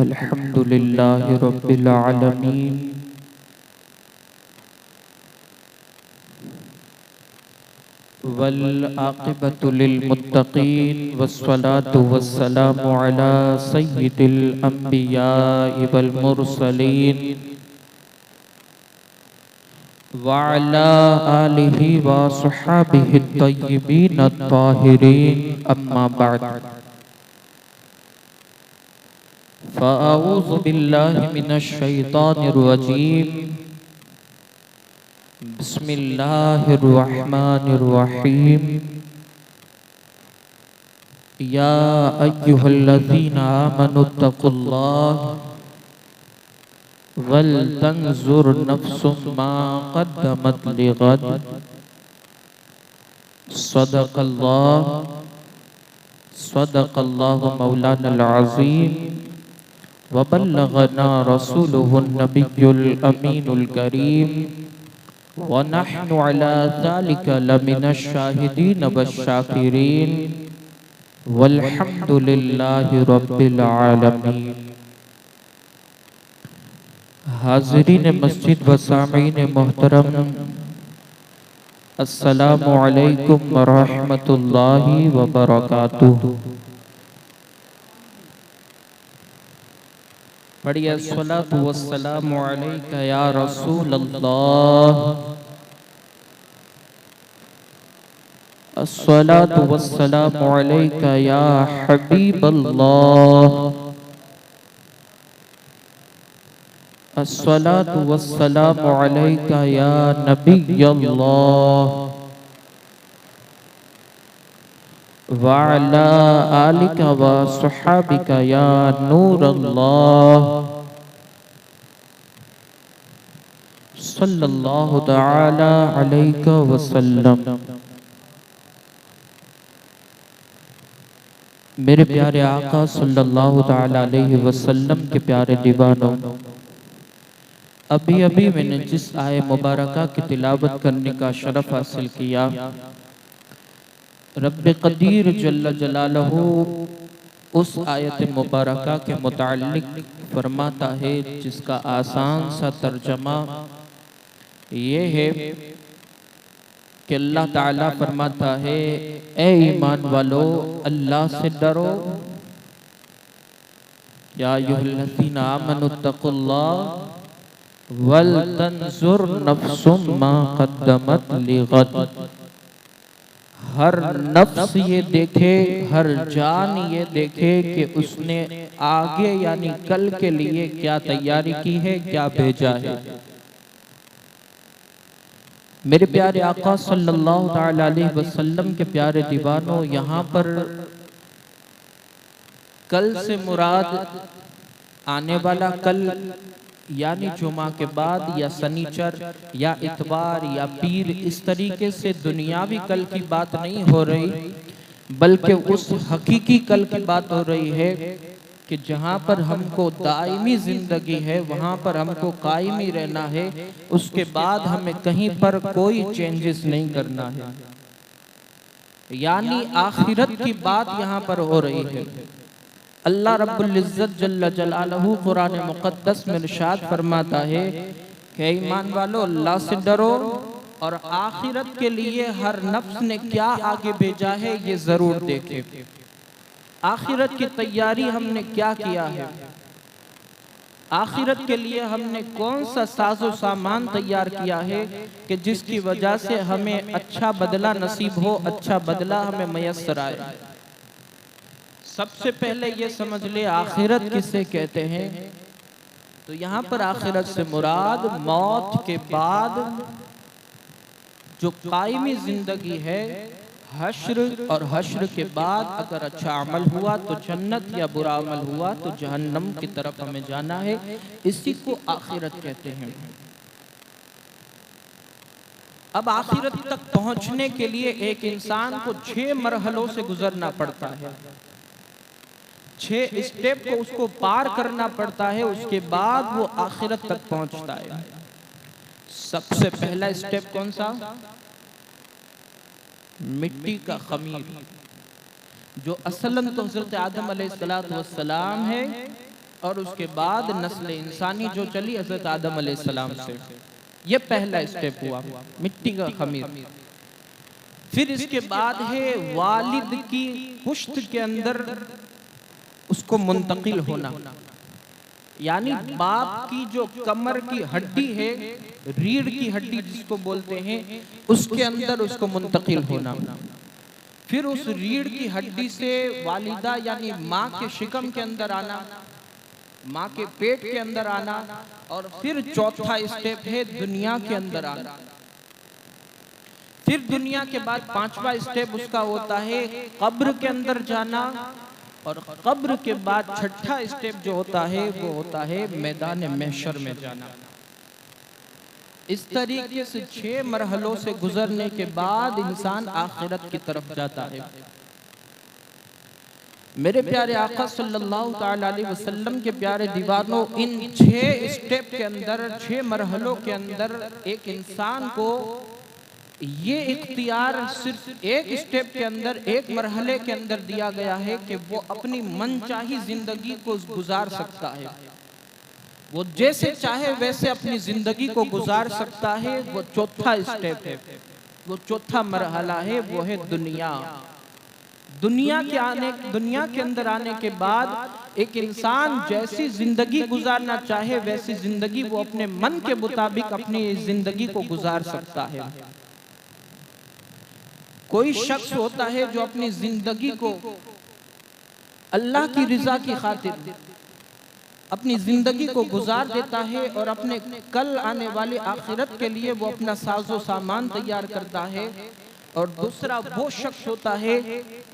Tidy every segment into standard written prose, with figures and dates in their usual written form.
अल्हम्दुलिल्लाहि रब्बिल आलमीन वल आक़िबतु लिल मुत्तक़ीन वस्सलातु वस्सलामु अला सय्यिदिल अंबियाइ वल मुरसलीन व अला आलिहि व अस्हाबिहि तय्यिबीन अत्ताहिरीन अम्मा बअद फ़अऊज़ु बिल्लाहि मिनश शैतानिर रजीम बिस्मिल्लाहिर रहमानिर रहीम या अय्युहल्लज़ीना आमनुत्तक़ुल्लाह वल तंजुर नफ्सुम मा क़द्दमत लिग़द सदक़ल्लाहु मौलानल अज़ीम व बल्लगना रसूलुहुन नबियुल अमीनुल करीम व नहनु अला ज़ालिका लमिनश शाहिदीन वश्शाकिरीन वल्हम्दुलिल्लाहि रब्बिल आलमीन। हाज़रीन मस्जिद व सामीन मोहतरम, अस्सलामु अलैकुम व रहमतुल्लाहि व बरकातुहू। पढ़िए अस्सलातु वस्सलामु अलैका या रसूल अल्लाह, अस्सलातु वस्सलामु अलैका या हबीब अल्लाह, अस्सलातु वस्सलामु अलैका या नबी अल्लाह व अला आलिका व अस्हाबिका या नूर अल्लाह सल्लल्लाहु तआला अलैका वसल्लम। मेरे प्यारे आका सल्लल्लाहु तआला अलैहि वसल्लम के प्यारे दीवानों, अभी अभी मैंने जिस आय मुबारका की तिलावत करने का शरफ हासिल किया, रब्बे कदीर जल्ल जलालहू उस आयत मुबारका के मुताल्लिक फरमाता है, जिसका आसान सा तर्जमा ये है कि अल्लाह ताला फरमाता है, ए ईमान वालो अल्लाह से डरो। या अय्युहल्लज़ीना आमनुत्तक़ुल्लाह वल तंजुर नफ्सुम मा क़द्दमत लिग़द। हर नफ्स ये देखे, हर जान ये देखे कि उसने आगे यानी कल के लिए क्या तैयारी की है, क्या भेजा है। मेरे प्यारे आका सल्लल्लाहु तआला अलैहि वसल्लम के प्यारे दीवानों, यहाँ पर कल से मुराद आने वाला कल यानी जुमा के बाद या शनिचर या इतवार या पीर, इस तरीके से दुनियावी कल की बात नहीं हो रही, बल्कि उस हकीकी कल की बात हो रही है कि जहाँ पर हमको दायमी जिंदगी है, वहाँ पर हमको कायमी रहना है। उसके बाद हमें कहीं पर कोई चेंजेस नहीं करना है, यानी आखिरत की बात यहाँ पर हो रही है। अल्लाह रब्बुल इज्जत जल्ल जलालहू कुरान मुक़द्दस में इरशाद फरमाता है कि ईमान वालो अल्लाह से डरो और आखिरत के लिए हर नफ्स ने क्या आगे भेजा है ये जरूर देखे। आखिरत की तैयारी हमने क्या किया है, आखिरत के लिए हमने कौन सा साजो सामान तैयार किया है कि जिसकी वजह से हमें अच्छा बदला नसीब हो, अच्छा बदला हमें मयस्सर आए। सबसे पहले ये समझ ले आखिरत किसे कहते हैं। तो यहाँ पर आखिरत से मुराद मौत के बाद जो कायमी जिंदगी है, हश्र, और हश्र के बाद अगर अच्छा अमल हुआ तो जन्नत या बुरा अमल हुआ तो जहन्नम की तरफ हमें जाना है। इसी को आखिरत कहते हैं। अब आखिरत तक पहुंचने के लिए एक इंसान को 6 मरहलों से गुजरना पड़ता है, 6 स्टेप को उसको पार करना पड़ता है, उसके बाद वो आखिरत तक पहुंचता है। सबसे पहला स्टेप कौन सा? मिट्टी का खमीर, जो असलन तो हज़रत आदम अलैहिस्सलाम है और उसके बाद नस्ल इंसानी जो चली हजरत आदम अलैहिस्सलाम से। ये पहला स्टेप हुआ, मिट्टी का खमीर। फिर इसके बाद है वालिद की पुश्त के अंदर उसको मुंतकिल होना, यानी बाप की जो कमर की हड्डी है, रीढ़ की हड्डी जिसको बोलते हैं, उसके अंदर उसको मुंतकिल होना। फिर उस रीढ़ की हड्डी से वालिदा यानी माँ के शिकम के अंदर आना, माँ के पेट के अंदर आना, और फिर चौथा स्टेप है दुनिया के अंदर आना। फिर दुनिया के बाद पांचवा स्टेप उसका होता है कब्र के अंदर जाना, और कब्र के बाद छठा स्टेप जो होता है वो होता है मैदान महशर में जाना। इस तरीके से 6 मरहलों से गुजरने के बाद इंसान आखिरत की तरफ जाता है। मेरे प्यारे आका सल्लल्लाहु ताला अलैहि वसल्लम के प्यारे दीवानों, इन 6 स्टेप के अंदर, 6 मरहलों के अंदर एक इंसान को ये इख्तियार सिर्फ एक स्टेप के अंदर, एक मरहले के अंदर दिया गया है कि वो अपनी मनचाही जिंदगी को गुजार सकता है। वो जैसे चाहे वैसे अपनी जिंदगी को गुजार सकता है। वो चौथा स्टेप है, वो चौथा मरहला है, वो है दुनिया। दुनिया के अंदर आने के बाद एक इंसान जैसी जिंदगी गुजारना चाहे वैसी जिंदगी वो अपने मन के मुताबिक अपनी जिंदगी को गुजार सकता है। कोई शख्स होता है जो अपनी जिंदगी को अल्लाह की रिजा की खातिर अपनी जिंदगी को गुजार देता है और अपने कल आने वाले आखिरत के लिए वो अपना साजो सामान तैयार करता है। और दूसरा वो शख्स होता है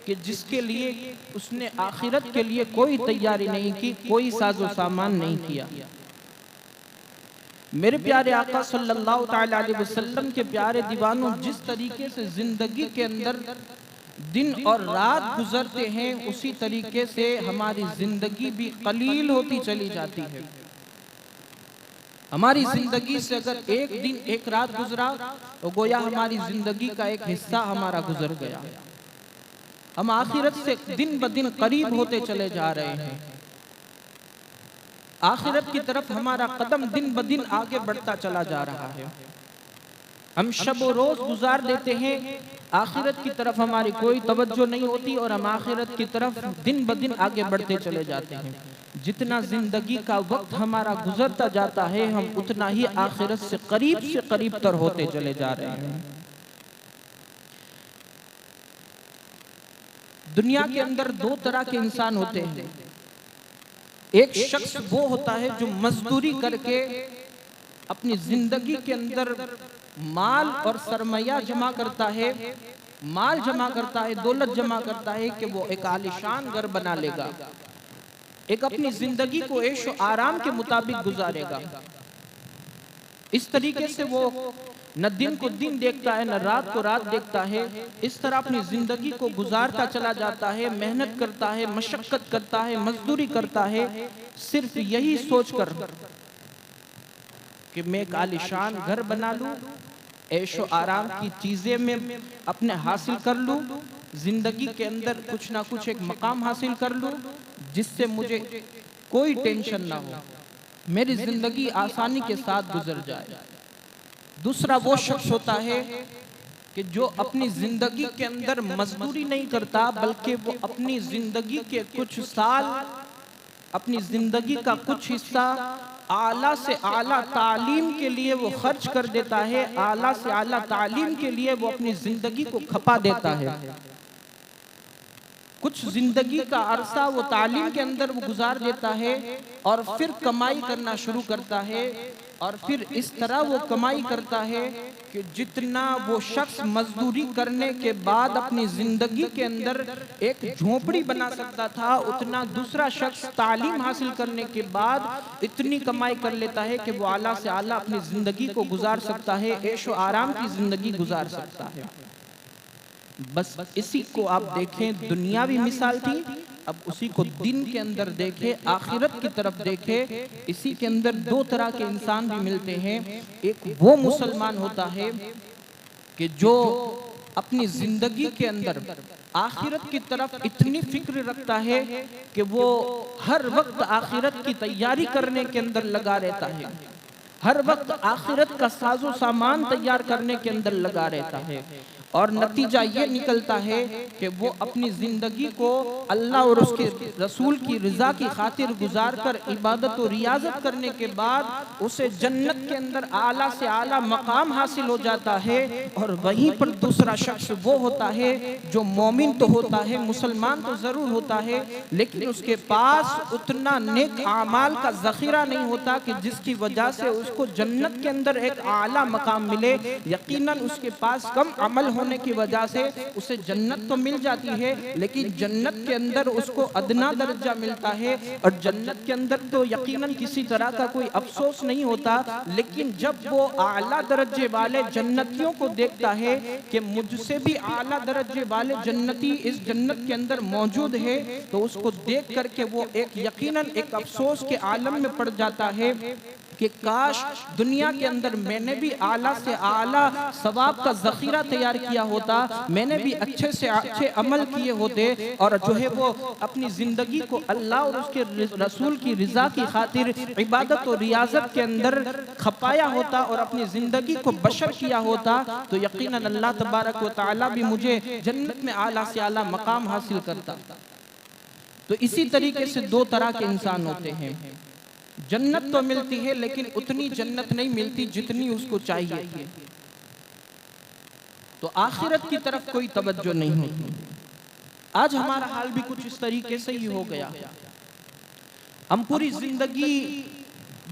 कि जिसके लिए उसने आखिरत के लिए कोई तैयारी नहीं की, कोई साजो सामान नहीं किया। मेरे प्यारे आका सल्लल्लाहु ताला अलैहि वसल्लम के प्यारे दीवानों, जिस तरीके से जिंदगी के अंदर दिन और रात गुजरते हैं, उसी तरीके से हमारी जिंदगी भी कलील होती चली जाती है। हमारी जिंदगी से अगर एक दिन एक रात गुजरा तो गोया हमारी जिंदगी का एक हिस्सा हमारा गुजर गया। हम आखिरत से दिन ब दिन करीब होते चले जा रहे हैं। आखिरत की तरफ हमारा कदम दिन ब दिन आगे बढ़ता चला जा रहा है। हम शब और रोज गुजार देते हैं, आखिरत की तरफ हमारी कोई तवज्जो नहीं होती और हम आखिरत की तरफ दिन ब दिन आगे बढ़ते चले जाते हैं। जितना जिंदगी का वक्त हमारा गुजरता जाता है, हम उतना ही आखिरत से करीब तर होते चले जा रहे हैं। दुनिया के अंदर 2 तरह के इंसान होते हैं। एक शख्स वो होता है जो मजदूरी करके अपनी जिंदगी के अंदर माल और सरमाया जमा करता है, माल जमा करता है, दौलत जमा करता है कि वो एक आलीशान घर बना लेगा, एक अपनी जिंदगी को ऐशो आराम के मुताबिक गुजारेगा। इस तरीके से वो न दिन को दिन देखता है, न रात को रात देखता है। इस तरह अपनी जिंदगी को गुजारता चला जाता है, मेहनत करता है, मशक्कत करता है, मजदूरी करता है, सिर्फ यही सोचकर कि मैं एक आलीशान घर बना लूं, ऐशो आराम की चीजें मैं अपने हासिल कर लूं, जिंदगी के अंदर कुछ ना कुछ एक मकाम हासिल कर लूं जिससे मुझे कोई टेंशन ना हो, मेरी जिंदगी आसानी के साथ गुजर जाए। दूसरा वो शख्स होता है कि जो अपनी जिंदगी के अंदर मजदूरी नहीं करता, बल्कि वो अपनी जिंदगी के कुछ साल, अपनी जिंदगी का कुछ हिस्सा आला से आला तालीम के लिए वो खर्च कर देता है, आला से आला तालीम के लिए वो अपनी जिंदगी को खपा देता है। कुछ जिंदगी का अरसा वो तालीम के अंदर वो गुजार देता है और फिर कमाई करना शुरू करता है, और फिर इस तरह वो कमाई करता है कि जितना वो शख्स मजदूरी करने के बाद अपनी जिंदगी के अंदर एक झोपड़ी बना सकता था, उतना दूसरा शख्स तालीम हासिल करने के बाद इतनी कमाई कर लेता है कि वो आला से आला अपनी जिंदगी को गुजार सकता है, ऐशो आराम की जिंदगी गुजार सकता है। बस इसी को आप देखें, दुनियावी मिसाल थी, अब उसी को दिन के अंदर देखें, आखिरत की तरफ देखें। इसी के अंदर 2 तरह के इंसान भी मिलते हैं। एक वो मुसलमान होता है कि जो अपनी जिंदगी के अंदर आखिरत की तरफ इतनी फिक्र रखता है कि वो हर वक्त आखिरत की तैयारी करने के अंदर लगा रहता है, हर वक्त आखिरत का साजो सामान तैयार करने के अंदर लगा रहता है। और नतीजा ये निकलता है कि वो अपनी जिंदगी को अल्लाह और उसके रसूल की रजा की खातिर गुजार कर इबादत और रियाजत करने के बाद उसे जन्नत के अंदर आला से आला मकाम हासिल हो जाता है। और वहीं पर दूसरा शख्स वो होता है जो मोमिन तो होता है, मुसलमान तो जरूर होता है, लेकिन उसके पास उतना नेक आमाल का जखीरा नहीं होता कि जिसकी वजह से उसको जन्नत के अंदर एक आला मकाम मिले। यकीनन उसके पास कम अमल होने की वजह से उसे जन्नत तो मिल जाती है, लेकिन जन्नत के अंदर उसको अदना दर्जा मिलता है। और जन्नत के अंदर तो यकीनन किसी तरह का कोई अफसोस नहीं होता, लेकिन जब वो आला दर्जे वाले जन्नतियों को देखता है कि मुझसे भी आला दर्जे वाले जन्नती इस जन्नत के अंदर मौजूद है, तो उसको देख करके वो एक यकीनन एक अफसोस के आलम में पड़ जाता है कि काश दुनिया के अंदर मैंने भी आला से आला सवाब का जखीरा तैयार किया होता, मैंने भी अच्छे से अच्छे अमल किए होते, और जो है वो अपनी जिंदगी को अल्लाह और उसके रसूल की रजा की खातिर इबादत और रियाजत के अंदर खपाया होता और अपनी जिंदगी को बशर किया होता, तो यकीनन अल्लाह तबारक व तआला भी मुझे जन्नत में आला से आला मकाम हासिल करता। तो इसी तरीके से दो तरह के इंसान होते हैं, जन्नत तो मिलती है लेकिन उतनी जन्नत नहीं मिलती जितनी उसको चाहिए थी, तो आखिरत की तरफ कोई तवज्जो नहीं होती। आज हमारा हाल भी कुछ इस तरीके से ही हो गया। हम पूरी जिंदगी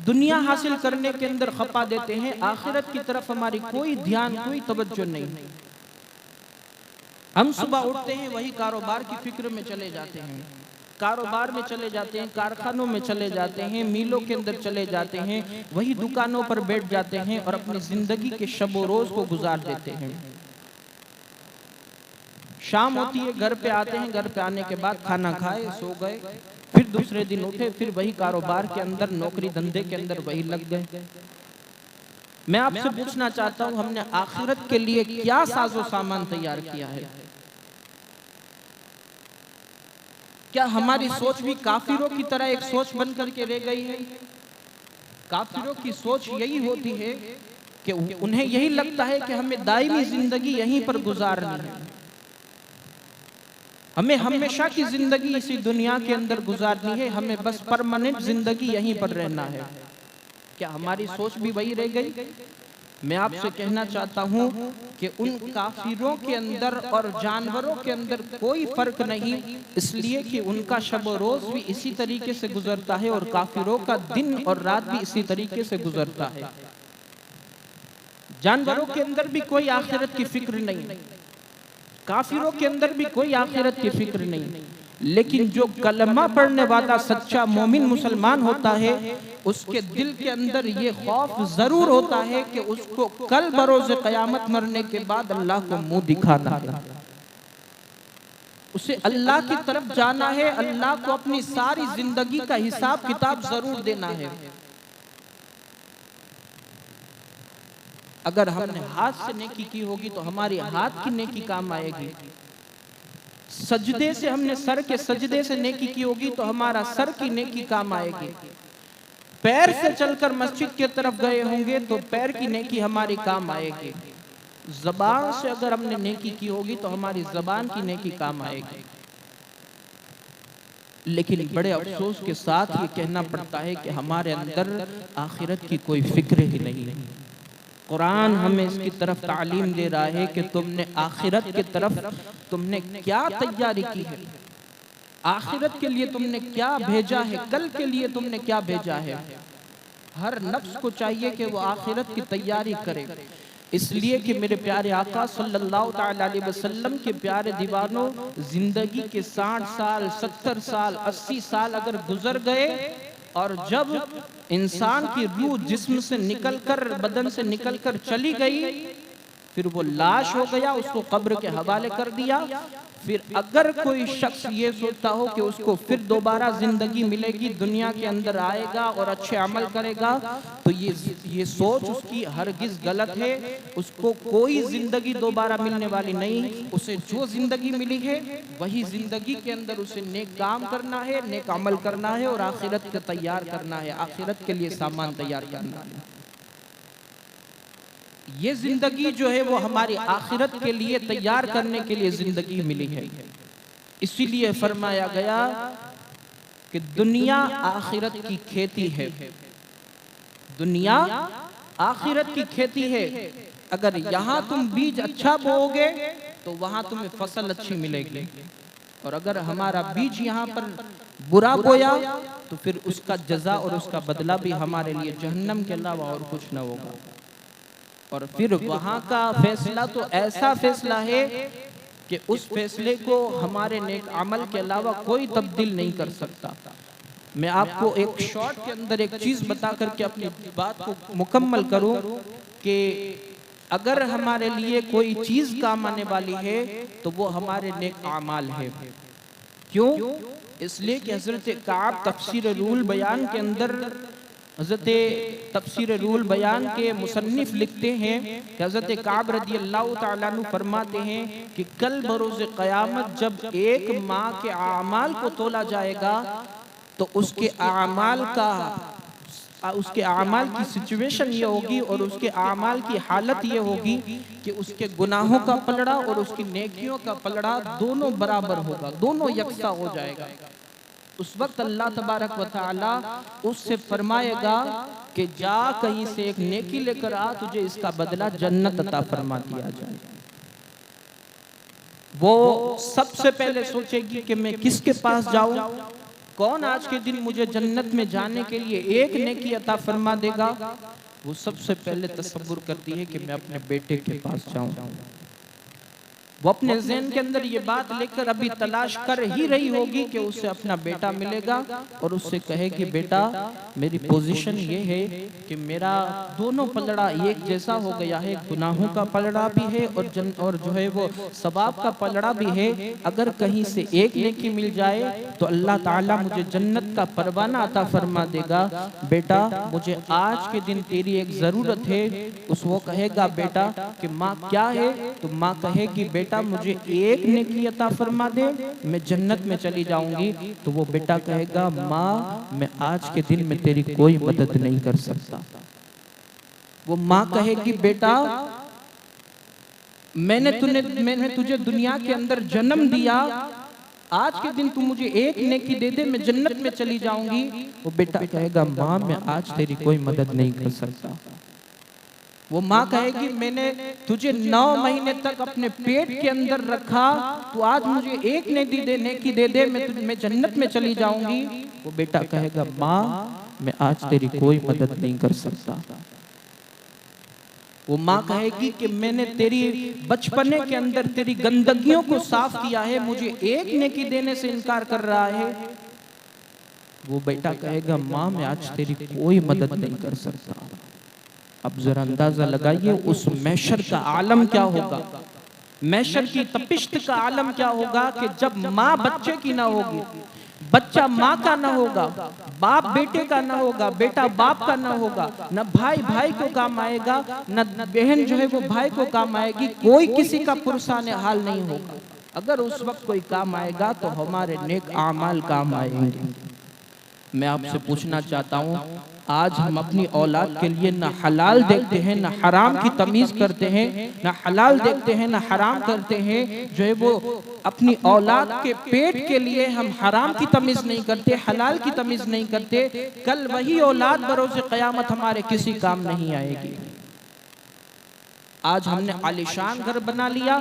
दुनिया हासिल करने के अंदर खपा देते हैं, आखिरत की तरफ हमारी कोई ध्यान कोई तवज्जो नहीं। हम सुबह उठते हैं वही कारोबार की फिक्र में चले जाते हैं, कारोबार में चले जाते हैं, कारखानों में चले जाते हैं, मीलों के अंदर चले जाते हैं, वही दुकानों पर बैठ जाते हैं और अपनी जिंदगी के शबो रोज को गुजार देते हैं। शाम होती है, घर पे आते हैं, घर पे आने के बाद खाना खाए, सो गए, फिर दूसरे दिन उठे, फिर वही कारोबार के अंदर नौकरी धंधे के अंदर वही लग गए। मैं आपसे पूछना चाहता हूं, हमने आखिरत के लिए क्या साजो सामान तैयार किया है? क्या हमारी सोच भी काफिरों की तरह एक सोच बन करके रह गई है? काफिरों की सोच यही होती है कि उन्हें यही लगता है कि हमें दायमी जिंदगी यहीं पर गुजारनी है, हमें हमेशा की जिंदगी इसी दुनिया के अंदर गुजारनी है, हमें बस परमानेंट जिंदगी यहीं पर रहना है। क्या हमारी सोच भी वही रह गई? मैं आपसे कहना चाहता हूं कि उन काफिरों के अंदर और जानवरों के अंदर कोई फर्क नहीं, इसलिए कि उनका शब रोज भी इसी तरीके से गुजरता है और काफिरों का दिन और रात भी इसी तरीके से गुजरता है। जानवरों के अंदर भी कोई आखिरत की फिक्र नहीं, काफिरों के अंदर भी कोई आखिरत की फिक्र नहीं, लेकिन जो कलमा पढ़ने वाला सच्चा मोमिन मुसलमान होता है उसके दिल के अंदर ये खौफ जरूर होता है कि उसको कल बरोज़ क़यामत मरने के बाद अल्लाह को मुंह दिखाना है, उसे अल्लाह की तरफ जाना है, अल्लाह को अपनी सारी जिंदगी का हिसाब किताब जरूर देना है। अगर हमने हाथ से नेकी की होगी तो हमारी हाथ की नेकी काम आएगी, सजदे से हमने सर के सजदे से नेकी की होगी तो हमारा सर की नेकी काम आएगी, पैर से चलकर मस्जिद की तरफ गए होंगे तो पैर की नेकी हमारी काम आएगी, ज़बान से अगर हमने नेकी की होगी तो हमारी ज़बान की नेकी काम आएगी। लेकिन बड़े अफसोस के साथ ये कहना पड़ता है कि हमारे अंदर आखिरत की कोई फिक्र ही नहीं है। कुरान हमें इसकी तरफ तालीम दे रहा है कि तुमने आखिरत की तरफ तुमने क्या तैयारी की है, आखिरत के लिए तुमने क्या भेजा है, कल के लिए तुमने क्या भेजा है। हर नफ्स को चाहिए कि वो आखिरत की तैयारी करे, इसलिए कि मेरे प्यारे आका सल्लल्लाहु अलैहि वसल्लम के प्यारे दीवानों, जिंदगी के 60 साल 70 साल 80 साल अगर गुजर गए और जब इंसान की रूह जिस्म से निकलकर बदन से निकलकर चली गई फिर वो लाश हो गया, उसको कब्र के हवाले कर दिया। फिर अगर कोई शख्स ये सोचता हो कि उसको फिर दोबारा जिंदगी मिलेगी, दुनिया के अंदर आएगा और अच्छे अमल करेगा, तो ये सोच उसकी हरगिज गलत है। उसको कोई जिंदगी दोबारा मिलने वाली नहीं। उसे जो जिंदगी मिली है वही जिंदगी के अंदर उसे नेक काम करना है, नेक अमल करना है और आखिरत का तैयार करना है, आखिरत के लिए सामान तैयार करना है। ये जिंदगी जो है वो हमारी आखिरत के लिए तैयार करने के लिए जिंदगी मिली है। इसीलिए फरमाया गया कि दुनिया आखिरत की खेती है, दुनिया आखिरत की खेती है। अगर यहाँ तुम बीज अच्छा बोओगे तो वहां तुम्हें फसल अच्छी मिलेगी, और अगर हमारा बीज यहाँ पर बुरा बोया तो फिर उसका जजा और उसका बदला भी हमारे लिए जहन्नम के अलावा और कुछ न होगा। और फिर वहां का फैसला तो ऐसा फैसला है कि उस फैसले को हमारे नेक अमल के अलावा कोई तब्दील नहीं कर सकता। मैं आपको एक शॉर्ट के अंदर एक चीज बता करके अपनी बात को मुकम्मल करूं कि अगर हमारे लिए कोई चीज काम आने वाली है तो वो हमारे नेक अमाल है। क्यों? इसलिए कि हजरत काब तफसीर रूल बयान के अंदर, हज़रत तफसीर रूल बयान के मुसन्निफ लिखते हैं कि हज़रत काब रदी अल्लाह ताला अन्हु फरमाते हैं कि कल बरोज़ क़यामत जब एक माँ के आमाल को तोला जाएगा तो उसके आमाल की सिचुएशन ये होगी और उसके आमाल की हालत ये होगी कि उसके गुनाहों का पलड़ा और उसकी नेकियों का पलड़ा दोनों बराबर होगा, दोनों यकसा हो जाएगा। उस वक्त अल्लाह तबारक व तआला उससे फरमाएगा कि जा कहीं से एक नेकी लेकर आ, तुझे इसका बदला जन्नत अता फरमा दिया जाए। वो सबसे पहले सोचेगी कि मैं किसके पास जाऊं, कौन आज के दिन मुझे जन्नत में जाने के लिए एक नेकी अता फरमा देगा। वो सबसे पहले तसव्वुर करती है कि मैं अपने बेटे के पास जाऊं। वो अपने ज़हन के अंदर ये बात लेकर अभी तलाश कर ही रही होगी कि उसे अपना बेटा मिलेगा और उससे कहेगी बेटा मेरी पोजीशन ये है कि मेरा दोनों पलड़ा एक जैसा हो गया है, गुनाहों का पलड़ा भी है और जो है वो सवाब का पलड़ा भी है। अगर कहीं से एक नेकी मिल जाए तो अल्लाह ताला मुझे जन्नत का परवाना अता फरमा देगा। बेटा मुझे आज के दिन तेरी एक ज़रूरत है। उस वो कहेगा बेटा कि माँ क्या है, तो माँ कहेगी बेटा मुझे एक नेकी अता फरमा दे, मैं जन्नत में चली जाऊंगी। तो वो बेटा कहेगा माँ मैं आज के दिन में तेरी कोई मदद नहीं कर सकता। वो माँ कहेगी बेटा मैंने तुझे दुनिया के अंदर जन्म दिया, आज के दिन तू मुझे एक नेकी दे दे, मैं जन्नत में चली जाऊंगी। वो बेटा कहेगा माँ मैं आज तेरी कोई मदद नहीं कर सकता। वो माँ कहेगी मैंने तुझे 9 महीने तक अपने पेट के अंदर रखा, तो आज मुझे एक नेकी दे दे, मैं जन्नत में चली जाऊंगी। वो बेटा कहेगा माँ मैं आज तेरी कोई मदद नहीं कर सकता। वो माँ कहेगी कि मैंने तेरी बचपने के अंदर तेरी गंदगियों को साफ किया है, मुझे एक नेकी देने से इनकार कर रहा है। वो बेटा कहेगा माँ मैं आज तेरी कोई मदद नहीं कर सकता। अब जरा अंदाजा लगाइए उस महशर का आलम क्या होगा, महशर की तपिश्त का आलम क्या होगा कि जब माँ बच्चे की ना होगी, बच्चा माँ का ना होगा, बाप बेटे का ना होगा, बेटा बाप का ना होगा, न भाई भाई को काम आएगा, न बहन जो है वो भाई को काम आएगी, कोई किसी का पुरसाने हाल नहीं होगा। अगर उस वक्त कोई काम आएगा तो हमारे नेक आमाल काम आएंगे। मैं आपसे पूछना चाहता हूँ आज हम अपनी औलाद के लिए ना हलाल देखते हैं ना हराम की तमीज करते हैं, ना हलाल देखते हैं ना हराम करते हैं। जो है वो अपनी औलाद के पेट के लिए हम हराम की तमीज नहीं करते, हलाल की तमीज नहीं करते। कल वही औलाद बरोज़े क़यामत हमारे किसी काम नहीं आएगी। आज हमने आलीशान घर बना लिया,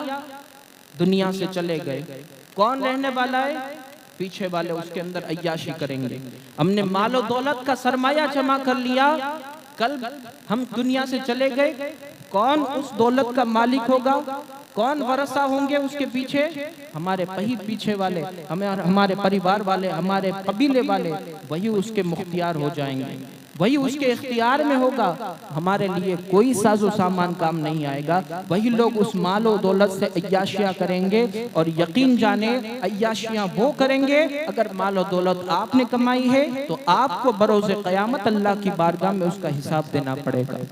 दुनिया से चले गए, कौन रहने वाला है? पीछे वाले उसके अंदर अय्याशी करेंगे। हमने मालो दौलत का सरमाया जमा कर लिया, कल हम दुनिया से चले गए, कौन उस दौलत का मालिक होगा? कौन वरसा होंगे उसके पीछे? हमारे पीछे वाले, हमारे परिवार वाले, हमारे कबीले वाले, वही उसके मुख्तियार हो जाएंगे। वही उसके इख्तियार में होगा। हमारे लिए कोई साजो सामान काम नहीं आएगा। वही लोग उस मालो दौलत से अय्याशियां करेंगे, और यकीन जाने अय्याशियां वो करेंगे अगर मालो दौलत आपने कमाई है तो आपको बरोज़े क़यामत अल्लाह की बारगाह में उसका हिसाब देना पड़ेगा।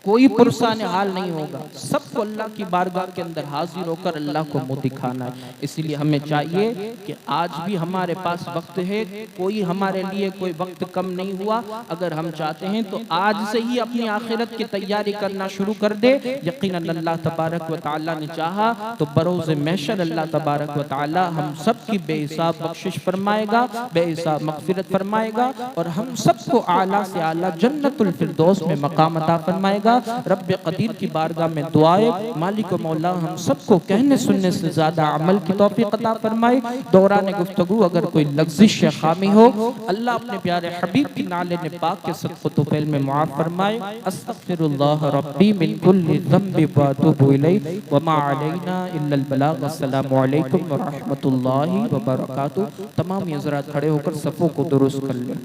कोई पुरसाने हाल नहीं होगा, सबको अल्लाह की बारगाह के अंदर हाजिर होकर अल्लाह को मुंह दिखाना है। इसलिए हमें चाहिए कि आज भी हमारे पास वक्त है, कोई हमारे लिए कोई वक्त कम नहीं हुआ। अगर हम चाहते हैं तो आज से ही अपनी आखिरत की तैयारी करना शुरू कर दे। यकीनन अल्लाह तबारक व तआला ने चाहा तो बरोज़ महशर अल्लाह तबारक व तआला हम सब की बेहिसाब बख्शिश फरमाएगा, बेहिसाब मग़फ़िरत फरमाएगा, और हम सबको आला से आला जन्नतुल फिरदौस में मकाम अता फरमाएगा। रब्बे क़दीर की बारगाह में दुआए मालिक मौला हम सबको कहने सुनने से ज्यादा अमल की तौफीक अता फरमाए। दौरान गुफ्तगू अगर कोई लग़्ज़िश या खामी हो, अल्लाह अपने प्यारे हबीब की नाले ने पाक के सदक़े तुफ़ैल में मुआफ़ फरमाए। अस्तग़फिरुल्लाह रब्बी मिन कुल्लि ज़ंबि व अतूबु इलैहि व मा अलैना इल्लल बलाग। अस्सलामु अलैकुम व रहमतुल्लाहि व बरकातुहू। तमाम हज़रात खड़े होकर सफ़ों को दुरुस्त कर लें।